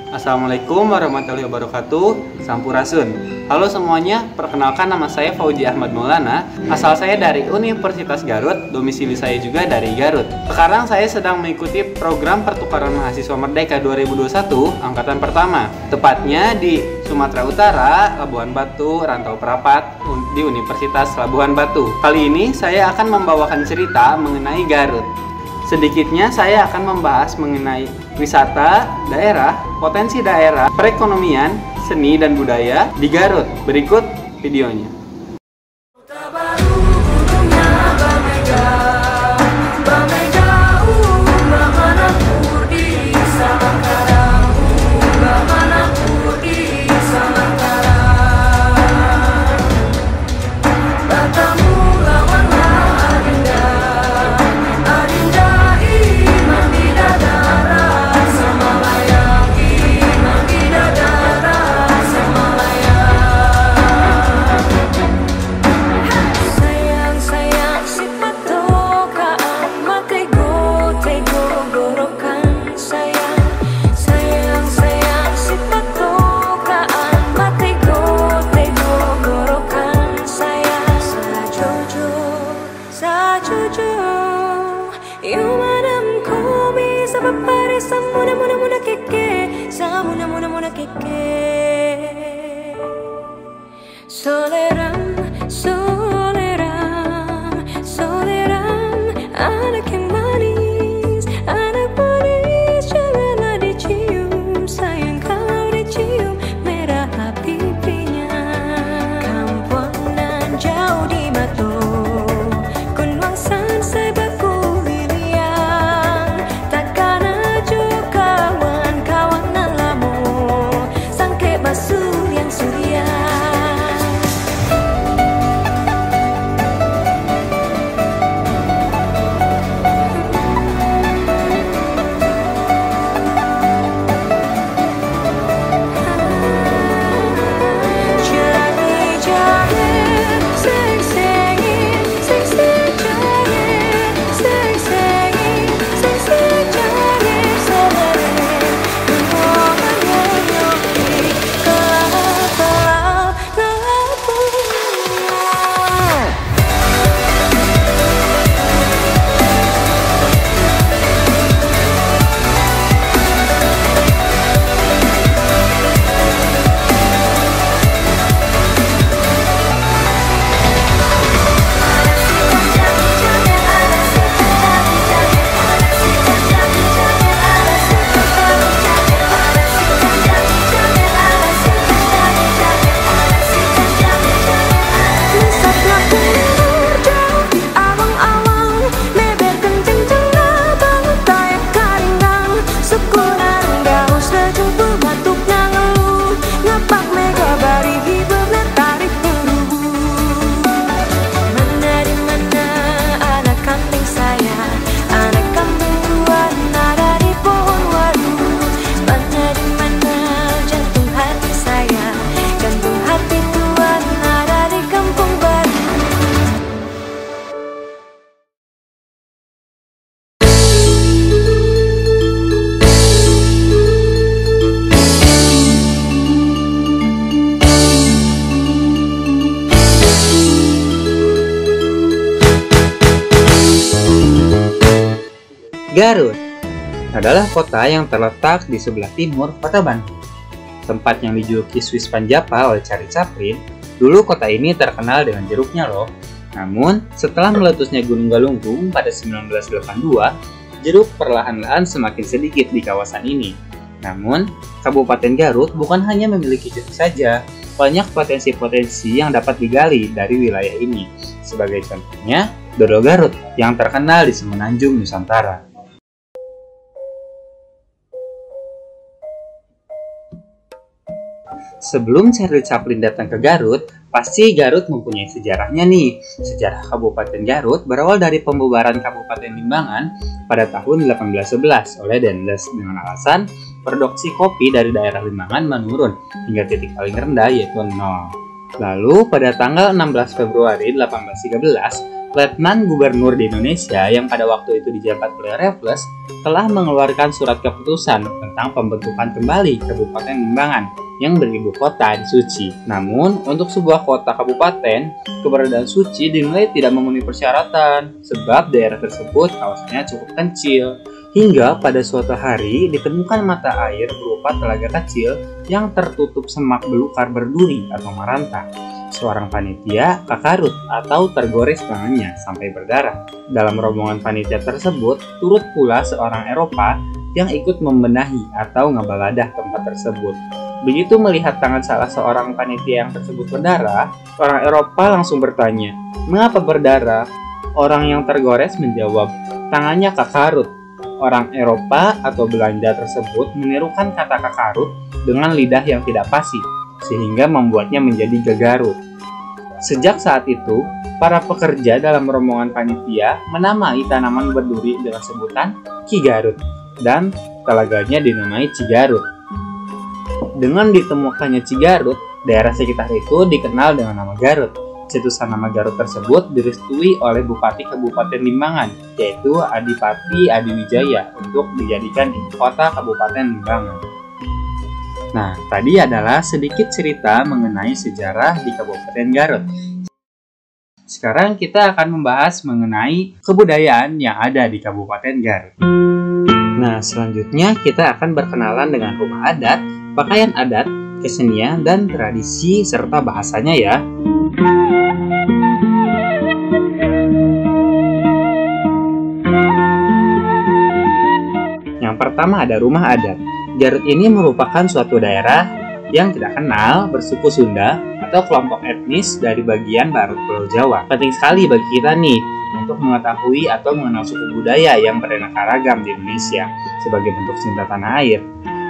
Assalamualaikum warahmatullahi wabarakatuh. Sampurasun. Halo semuanya, perkenalkan nama saya Fauji Ahmad Maulana. Asal saya dari Universitas Garut, domisili saya juga dari Garut. Sekarang saya sedang mengikuti program pertukaran mahasiswa Merdeka 2021 angkatan pertama. Tepatnya di Sumatera Utara, Labuhan Batu, Rantau Perapat di Universitas Labuhan Batu. Kali ini saya akan membawakan cerita mengenai Garut. Sedikitnya saya akan membahas mengenai wisata daerah, potensi daerah, perekonomian, seni dan budaya di Garut. Berikut videonya. Soleram, soleram, soleram, anak yang manis, janganlah dicium, sayang kalau dicium, merah pipinya. Kampungan jauh di Batu, Kunwangsan sebaku Liliang, takkan aja kawan-kawan lamu, sangke basuh yang surya. Garut adalah kota yang terletak di sebelah timur kota Bandung. Tempat yang dijuluki Swiss Panjapa oleh Charlie Chaplin, dulu kota ini terkenal dengan jeruknya loh. Namun, setelah meletusnya Gunung Galunggung pada 1982, jeruk perlahan-lahan semakin sedikit di kawasan ini. Namun, Kabupaten Garut bukan hanya memiliki jeruk saja, banyak potensi-potensi yang dapat digali dari wilayah ini. Sebagai contohnya, dodol Garut yang terkenal di Semenanjung, Nusantara. Sebelum Charlie Chaplin datang ke Garut, pasti Garut mempunyai sejarahnya nih. Sejarah Kabupaten Garut berawal dari pembubaran Kabupaten Limbangan pada tahun 1811 oleh Dendles dengan alasan produksi kopi dari daerah Limbangan menurun hingga titik paling rendah yaitu 0. Lalu pada tanggal 16 Februari 1813, Letnan Gubernur di Indonesia yang pada waktu itu dijabat oleh Raffles telah mengeluarkan surat keputusan tentang pembentukan kembali Kabupaten Limbangan yang beribu kota di Suci. Namun, untuk sebuah kota kabupaten, keberadaan Suci dinilai tidak memenuhi persyaratan sebab daerah tersebut kawasannya cukup kecil. Hingga pada suatu hari ditemukan mata air berupa telaga kecil yang tertutup semak belukar berduri atau maranta. Seorang panitia kakarut atau tergores tangannya sampai berdarah. Dalam rombongan panitia tersebut turut pula seorang Eropa yang ikut membenahi atau ngebaladah tempat tersebut. Begitu melihat tangan salah seorang panitia yang tersebut berdarah, orang Eropa langsung bertanya, "Mengapa berdarah?" Orang yang tergores menjawab, "Tangannya kakarut." Orang Eropa atau Belanda tersebut menirukan kata kakarut dengan lidah yang tidak pasti, sehingga membuatnya menjadi gagarut. Sejak saat itu, para pekerja dalam rombongan panitia menamai tanaman berduri dengan sebutan Ki Garut dan telaganya dinamai Cigarut. Dengan ditemukannya Cigarut, daerah sekitar itu dikenal dengan nama Garut. Cetusan nama Garut tersebut direstui oleh Bupati Kabupaten Limbangan, yaitu Adipati Adiwijaya untuk dijadikan ibu kota Kabupaten Limbangan. Nah, tadi adalah sedikit cerita mengenai sejarah di Kabupaten Garut. Sekarang kita akan membahas mengenai kebudayaan yang ada di Kabupaten Garut. Nah, selanjutnya kita akan berkenalan dengan rumah adat, pakaian adat, kesenian, dan tradisi serta bahasanya ya. Yang pertama ada rumah adat. Garut ini merupakan suatu daerah yang tidak kenal bersuku Sunda atau kelompok etnis dari bagian barat Pulau Jawa. Penting sekali bagi kita nih untuk mengetahui atau mengenal suku budaya yang beraneka ragam di Indonesia sebagai bentuk cinta tanah air.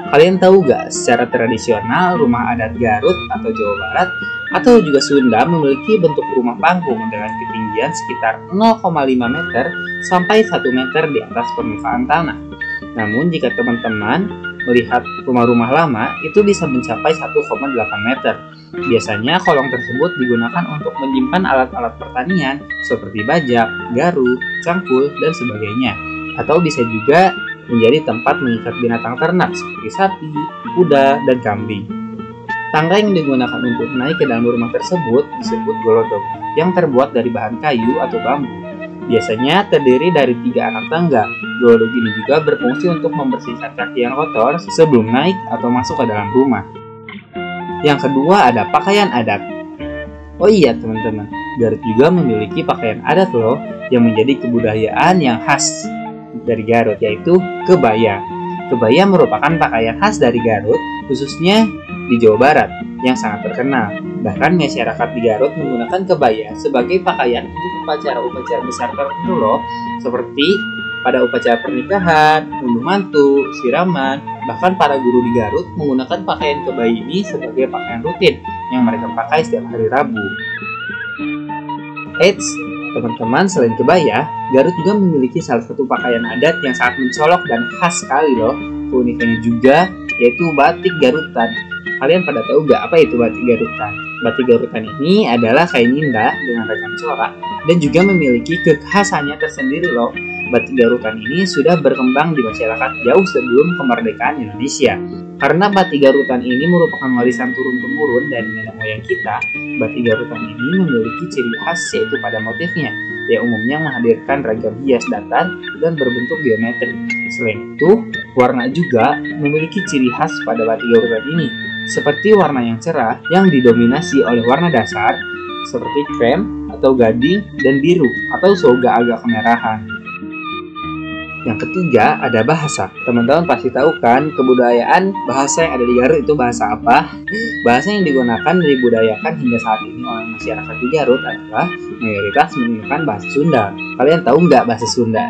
Kalian tahu gak secara tradisional rumah adat Garut atau Jawa Barat atau juga Sunda memiliki bentuk rumah panggung dengan ketinggian sekitar 0,5 meter sampai 1 meter di atas permukaan tanah. Namun jika teman-teman melihat rumah-rumah lama itu bisa mencapai 1,8 meter. Biasanya kolong tersebut digunakan untuk menyimpan alat-alat pertanian seperti bajak, garu, cangkul, dan sebagainya. Atau bisa juga menjadi tempat mengikat binatang ternak seperti sapi, kuda, dan kambing. Tangga yang digunakan untuk naik ke dalam rumah tersebut disebut golodok yang terbuat dari bahan kayu atau bambu. Biasanya terdiri dari 3 anak tangga. Golodok ini juga berfungsi untuk membersihkan kaki yang kotor sebelum naik atau masuk ke dalam rumah. Yang kedua ada pakaian adat. Oh iya teman-teman, Garut juga memiliki pakaian adat loh yang menjadi kebudayaan yang khas dari Garut, yaitu kebaya. Kebaya merupakan pakaian khas dari Garut, khususnya di Jawa Barat, yang sangat terkenal. Bahkan masyarakat di Garut menggunakan kebaya sebagai pakaian untuk upacara-upacara besar tertentu loh, seperti pada upacara pernikahan, unduh mantu, siraman. Bahkan para guru di Garut menggunakan pakaian kebaya ini sebagai pakaian rutin yang mereka pakai setiap hari Rabu. Eits, teman-teman, selain kebaya, Garut juga memiliki salah satu pakaian adat yang sangat mencolok dan khas sekali loh. Keunikannya juga yaitu batik Garutan. Kalian pada tahu gak apa itu batik Garutan? Batik Garutan ini adalah kain indah dengan ragam corak dan juga memiliki kekhasannya tersendiri loh. Batik Garutan ini sudah berkembang di masyarakat jauh sebelum kemerdekaan Indonesia. Karena batik Garutan ini merupakan warisan turun-temurun dari nenek moyang kita, batik Garutan ini memiliki ciri khas yaitu pada motifnya, yang umumnya menghadirkan ragam hias datar dan berbentuk geometri. Selain itu, warna juga memiliki ciri khas pada batik Garutan ini, seperti warna yang cerah yang didominasi oleh warna dasar seperti krem atau gading dan biru atau soga agak kemerahan. Yang ketiga ada bahasa. Teman-teman pasti tahu kan kebudayaan bahasa yang ada di Garut itu bahasa apa? Bahasa yang digunakan dan dibudayakan hingga saat ini oleh masyarakat di Garut adalah mayoritas menggunakan bahasa Sunda. Kalian tahu nggak bahasa Sunda?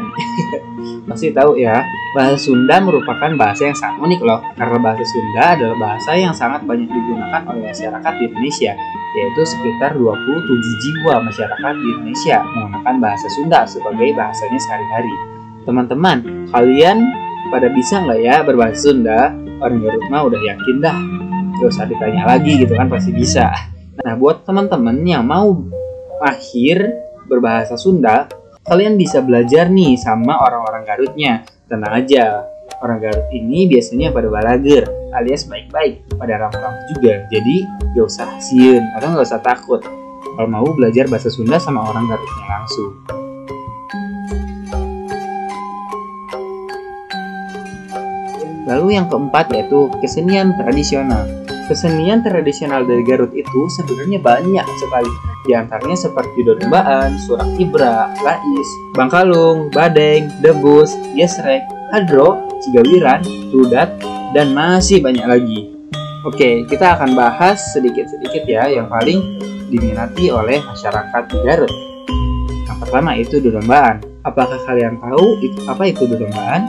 Pasti tahu ya. Bahasa Sunda merupakan bahasa yang sangat unik loh, karena bahasa Sunda adalah bahasa yang sangat banyak digunakan oleh masyarakat di Indonesia, yaitu sekitar 27 jiwa masyarakat di Indonesia menggunakan bahasa Sunda sebagai bahasanya sehari-hari. Teman-teman, kalian pada bisa nggak ya berbahasa Sunda? Orang Garut mah udah yakin dah, gak usah ditanya lagi gitu kan, pasti bisa. Nah, buat teman-teman yang mau akhir berbahasa Sunda, kalian bisa belajar nih sama orang-orang Garutnya. Tenang aja, orang Garut ini biasanya pada balager, alias baik-baik, pada ramah-ramah juga. Jadi gak usah sieun atau gak usah takut kalau mau belajar bahasa Sunda sama orang Garutnya langsung. Lalu yang keempat yaitu kesenian tradisional. Kesenian tradisional dari Garut itu sebenarnya banyak sekali. Di antaranya seperti dodombaan, surak ibra, lais, bangkalung, badeng, debus, gesrek, hadro, cigawiran, rudat, dan masih banyak lagi. Oke, kita akan bahas sedikit-sedikit ya yang paling diminati oleh masyarakat di Garut. Yang pertama itu dodombaan. Apakah kalian tahu apa itu dodombaan?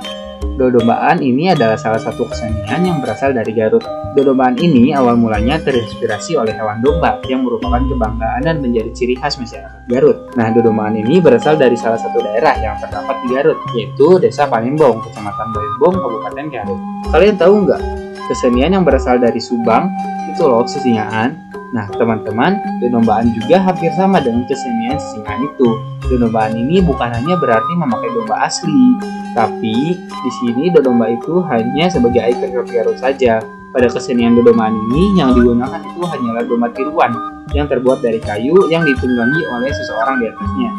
Dodombaan ini adalah salah satu kesenian yang berasal dari Garut. Dodombaan ini awal mulanya terinspirasi oleh hewan domba yang merupakan kebanggaan dan menjadi ciri khas masyarakat Garut. Nah, dodombaan ini berasal dari salah satu daerah yang terdapat di Garut, yaitu Desa Palembong, Kecamatan Palembong, Kabupaten Garut. Kalian tahu nggak? Kesenian yang berasal dari Subang itu loh sesingaan. Nah, teman-teman, dodombaan juga hampir sama dengan kesenian sesingaan itu. Dodombaan ini bukan hanya berarti memakai domba asli, tapi di sini dodomba itu hanya sebagai ikon Garut saja. Pada kesenian dodombaan ini yang digunakan itu hanyalah domba tiruan yang terbuat dari kayu yang ditunggangi oleh seseorang di atasnya.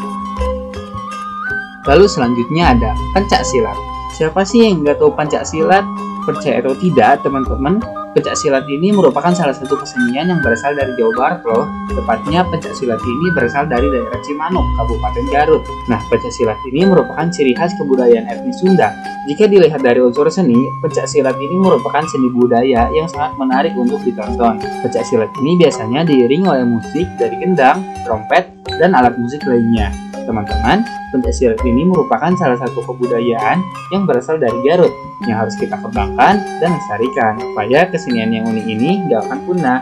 Lalu selanjutnya ada pencak silat. Siapa sih yang nggak tahu pencak silat? Percaya atau tidak, teman-teman, pencak silat ini merupakan salah satu kesenian yang berasal dari Jawa Barat loh. Tepatnya pencak silat ini berasal dari daerah Cimanuk, Kabupaten Garut. Nah, pencak silat ini merupakan ciri khas kebudayaan etnis Sunda. Jika dilihat dari unsur seni, pencak silat ini merupakan seni budaya yang sangat menarik untuk ditonton. Pencak silat ini biasanya diiringi oleh musik dari gendang, trompet, dan alat musik lainnya. Teman-teman, pencak silat ini merupakan salah satu kebudayaan yang berasal dari Garut yang harus kita kembangkan dan lestarikan supaya kesenian yang unik ini gak akan punah.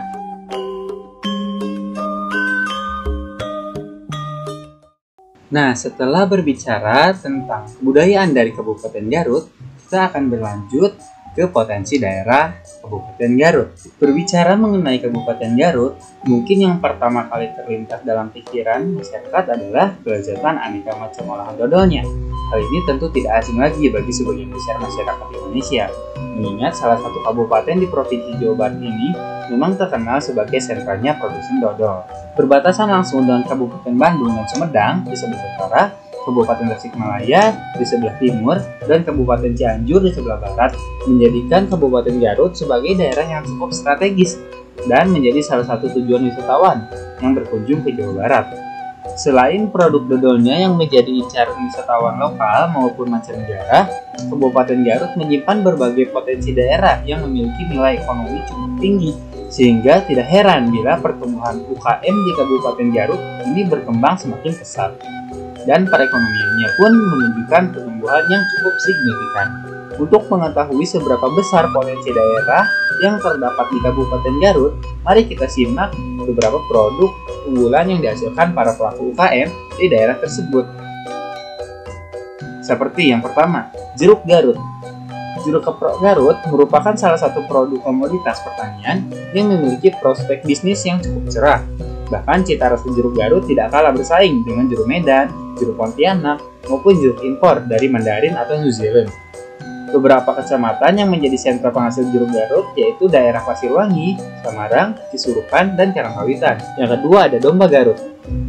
Nah, setelah berbicara tentang kebudayaan dari Kabupaten Garut, kita akan berlanjut ke potensi daerah Kabupaten Garut. Berbicara mengenai Kabupaten Garut, mungkin yang pertama kali terlintas dalam pikiran masyarakat adalah kelezatan aneka macam olahan dodolnya. Hal ini tentu tidak asing lagi bagi sebagian besar masyarakat Indonesia, mengingat salah satu kabupaten di Provinsi Jawa Barat ini memang terkenal sebagai sentranya produsen dodol. Berbatasan langsung dengan Kabupaten Bandung dan Sumedang di sebelah utara, Kabupaten Tasikmalaya di sebelah timur, dan Kabupaten Cianjur di sebelah barat, menjadikan Kabupaten Garut sebagai daerah yang cukup strategis dan menjadi salah satu tujuan wisatawan yang berkunjung ke Jawa Barat. Selain produk dodolnya yang menjadi incaran wisatawan lokal maupun mancanegara, Kabupaten Garut menyimpan berbagai potensi daerah yang memiliki nilai ekonomi cukup tinggi, sehingga tidak heran bila pertumbuhan UKM di Kabupaten Garut ini berkembang semakin pesat. Dan perekonomiannya pun menunjukkan pertumbuhan yang cukup signifikan. Untuk mengetahui seberapa besar potensi daerah yang terdapat di Kabupaten Garut, mari kita simak beberapa produk unggulan yang dihasilkan para pelaku UKM di daerah tersebut. Seperti yang pertama, jeruk Garut. Jeruk keprok Garut merupakan salah satu produk komoditas pertanian yang memiliki prospek bisnis yang cukup cerah. Bahkan cita rasa jeruk Garut tidak kalah bersaing dengan jeruk Medan, jeruk Pontianak, maupun jeruk impor dari Mandarin atau New Zealand. Beberapa kecamatan yang menjadi sentra penghasil jeruk Garut yaitu daerah Pasirwangi, Samarang, Cisurupan, dan Karangpawitan. Yang kedua ada domba Garut.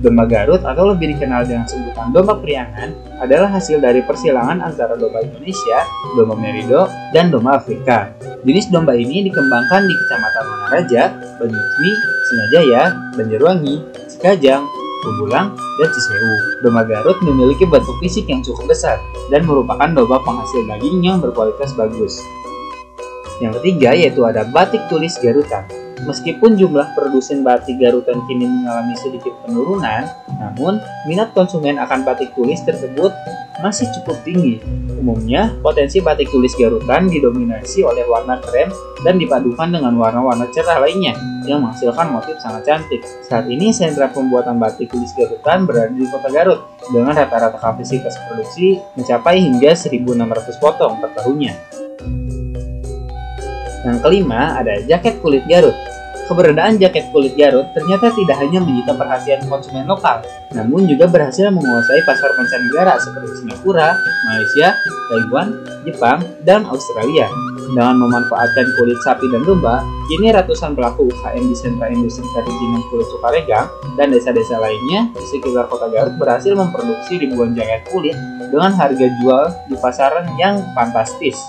Domba Garut atau lebih dikenal dengan sebutan domba priangan adalah hasil dari persilangan antara domba Indonesia, domba Merido, dan domba Afrika. Jenis domba ini dikembangkan di Kecamatan Wanaraja, Banyuresmi, Singajaya, Banjarwangi, Cikajang, Pumbulang, dan Cisewu. Domba Garut memiliki bentuk fisik yang cukup besar dan merupakan domba penghasil daging yang berkualitas bagus. Yang ketiga yaitu ada batik tulis Garutan. Meskipun jumlah produsen batik Garutan kini mengalami sedikit penurunan, namun minat konsumen akan batik tulis tersebut masih cukup tinggi. Umumnya, potensi batik tulis Garutan didominasi oleh warna krem dan dipadukan dengan warna-warna cerah lainnya yang menghasilkan motif sangat cantik. Saat ini sentra pembuatan batik tulis Garutan berada di Kota Garut dengan rata-rata kapasitas produksi mencapai hingga 1.600 potong per tahunnya. Yang kelima ada jaket kulit Garut. Keberadaan jaket kulit Garut ternyata tidak hanya menyita perhatian konsumen lokal, namun juga berhasil menguasai pasar mancanegara seperti Singapura, Malaysia, Taiwan, Jepang, dan Australia. Dengan memanfaatkan kulit sapi dan domba, kini ratusan pelaku UKM di sentra industri kerajinan kulit Sukaregang dan desa-desa lainnya di sekitar kota Garut berhasil memproduksi ribuan jaket kulit dengan harga jual di pasaran yang fantastis.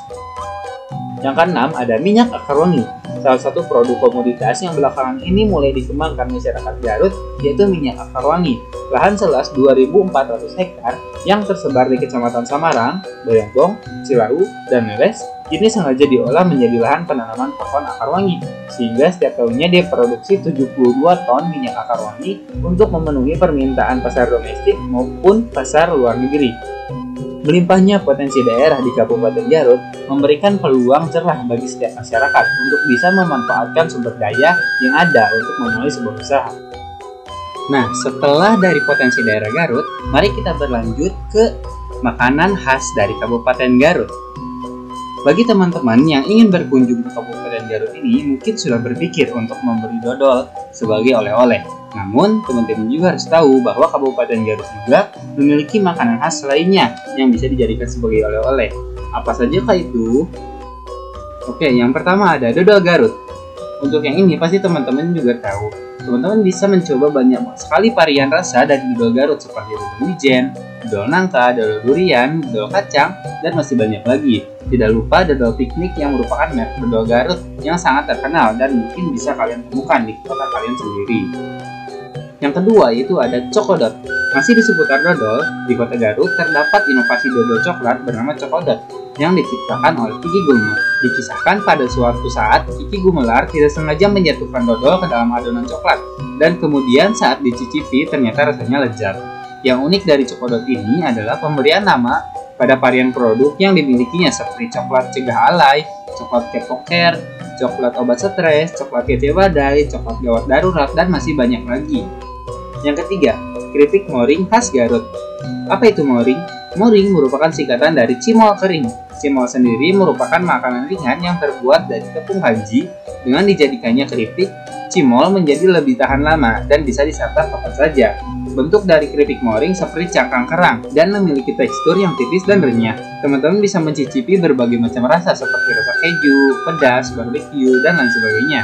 Yang keenam, ada minyak akar wangi. Salah satu produk komoditas yang belakangan ini mulai dikembangkan masyarakat Garut yaitu minyak akar wangi. Lahan seluas 2.400 hektar yang tersebar di Kecamatan Samarang, Bayambong, Cilawu, dan Meles ini sengaja diolah menjadi lahan penanaman pohon akar wangi, sehingga setiap tahunnya diproduksi 72 ton minyak akar wangi untuk memenuhi permintaan pasar domestik maupun pasar luar negeri. Melimpahnya potensi daerah di Kabupaten Garut memberikan peluang cerah bagi setiap masyarakat untuk bisa memanfaatkan sumber daya yang ada untuk memulai sebuah usaha. Nah, setelah dari potensi daerah Garut, mari kita berlanjut ke makanan khas dari Kabupaten Garut. Bagi teman-teman yang ingin berkunjung ke Kabupaten Garut ini, mungkin sudah berpikir untuk membeli dodol sebagai oleh-oleh. Namun, teman-teman juga harus tahu bahwa Kabupaten Garut juga memiliki makanan khas lainnya yang bisa dijadikan sebagai oleh-oleh. Apa saja kah itu? Oke, yang pertama ada dodol Garut. Untuk yang ini pasti teman-teman juga tahu. Teman-teman bisa mencoba banyak sekali varian rasa dari dodol Garut seperti dodol wijen, dodol nangka, dodol durian, dodol kacang, dan masih banyak lagi. Tidak lupa dodol piknik yang merupakan merek dodol Garut yang sangat terkenal dan mungkin bisa kalian temukan di kota kalian sendiri. Yang kedua itu ada Cokodot. Masih di seputar dodol, di kota Garut terdapat inovasi dodol coklat bernama Cokodot yang diciptakan oleh Kiki Gumelar. Dikisahkan pada suatu saat Kiki Gumelar tidak sengaja menjatuhkan dodol ke dalam adonan coklat dan kemudian saat dicicipi ternyata rasanya lezat. Yang unik dari Cokodot ini adalah pemberian nama pada varian produk yang dimilikinya seperti coklat cegah alay, coklat kepoker, coklat obat stres, coklat kete badai, coklat gawat darurat, dan masih banyak lagi. Yang ketiga, keripik moring khas Garut. Apa itu moring? Moring merupakan singkatan dari cimol kering. Cimol sendiri merupakan makanan ringan yang terbuat dari tepung kanji. Dengan dijadikannya keripik, cimol menjadi lebih tahan lama dan bisa disantap kapan saja. Bentuk dari keripik moring seperti cangkang kerang dan memiliki tekstur yang tipis dan renyah. Teman-teman bisa mencicipi berbagai macam rasa seperti rasa keju, pedas, barbecue, dan lain sebagainya.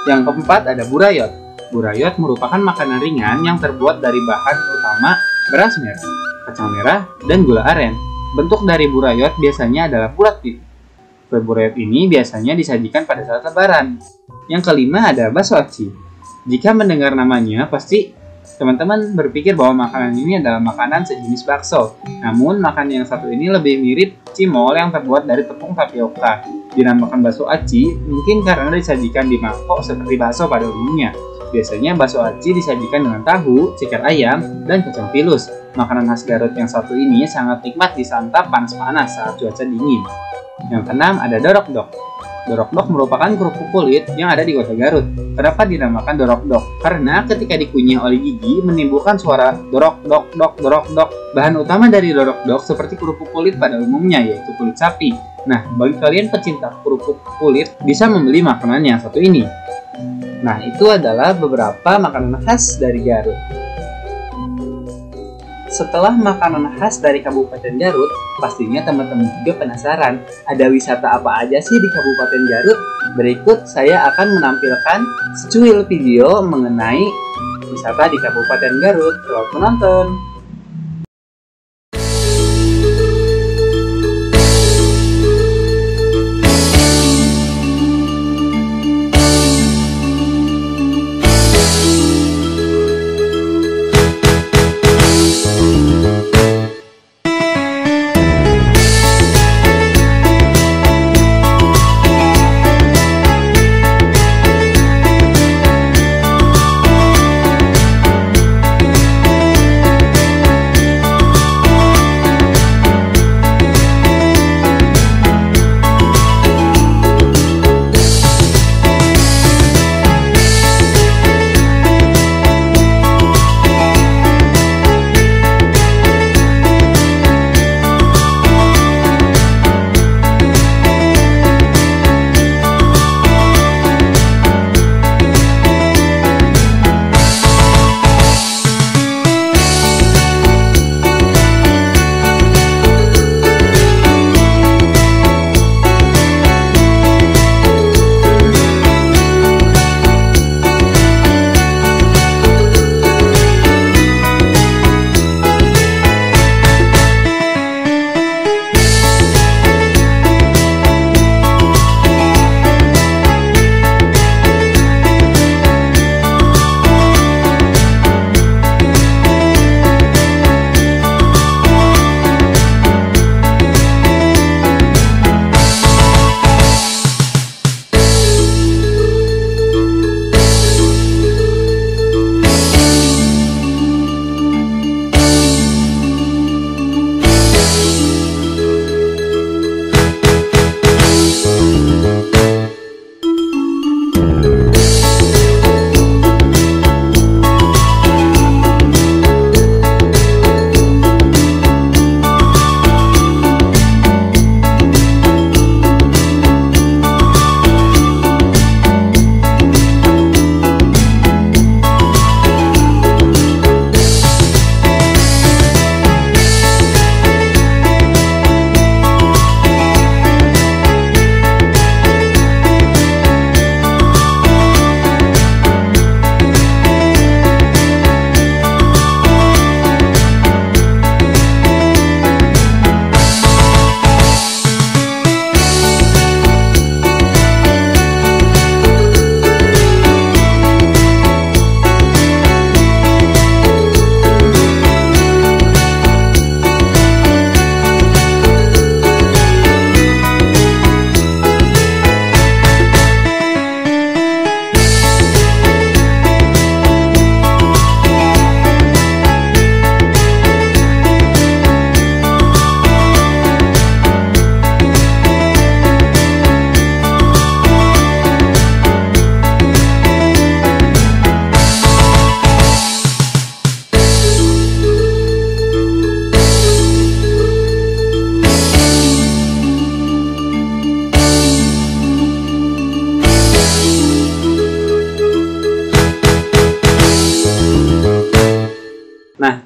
Yang keempat ada burayot. Burayot merupakan makanan ringan yang terbuat dari bahan utama beras merah, kacang merah, dan gula aren. Bentuk dari burayot biasanya adalah bulat tipis. Kue burayot ini biasanya disajikan pada saat lebaran. Yang kelima ada bakso aci. Jika mendengar namanya, pasti teman-teman berpikir bahwa makanan ini adalah makanan sejenis bakso. Namun, makanan yang satu ini lebih mirip cimol yang terbuat dari tepung tapioka. Dinamakan bakso aci mungkin karena disajikan di mangkok seperti bakso pada umumnya. Biasanya bakso aci disajikan dengan tahu, ceker ayam, dan kacang pilus. Makanan khas Garut yang satu ini sangat nikmat disantap panas-panas saat cuaca dingin. Yang keenam ada dorok-dok. Dorok-dok merupakan kerupuk kulit yang ada di kota Garut. Kenapa dinamakan dorok-dok? Karena ketika dikunyah oleh gigi menimbulkan suara dorok-dok, dok, dorok-dok. Bahan utama dari dorok-dok seperti kerupuk kulit pada umumnya yaitu kulit sapi. Nah, bagi kalian pecinta kerupuk kulit bisa membeli makanan yang satu ini. Nah, itu adalah beberapa makanan khas dari Garut. Setelah makanan khas dari Kabupaten Garut, pastinya teman-teman juga penasaran, ada wisata apa aja sih di Kabupaten Garut? Berikut saya akan menampilkan secuil video mengenai wisata di Kabupaten Garut. Selamat menonton!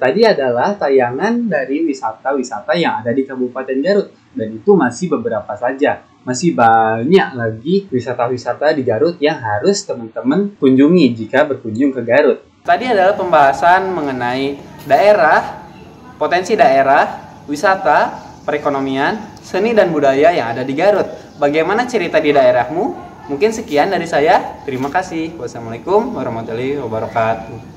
tadi adalah tayangan dari wisata-wisata yang ada di Kabupaten Garut. Dan itu masih beberapa saja. Masih banyak lagi wisata-wisata di Garut yang harus teman-teman kunjungi jika berkunjung ke Garut. Tadi adalah pembahasan mengenai daerah, potensi daerah, wisata, perekonomian, seni dan budaya yang ada di Garut. Bagaimana cerita di daerahmu? Mungkin sekian dari saya. Terima kasih. Wassalamualaikum warahmatullahi wabarakatuh.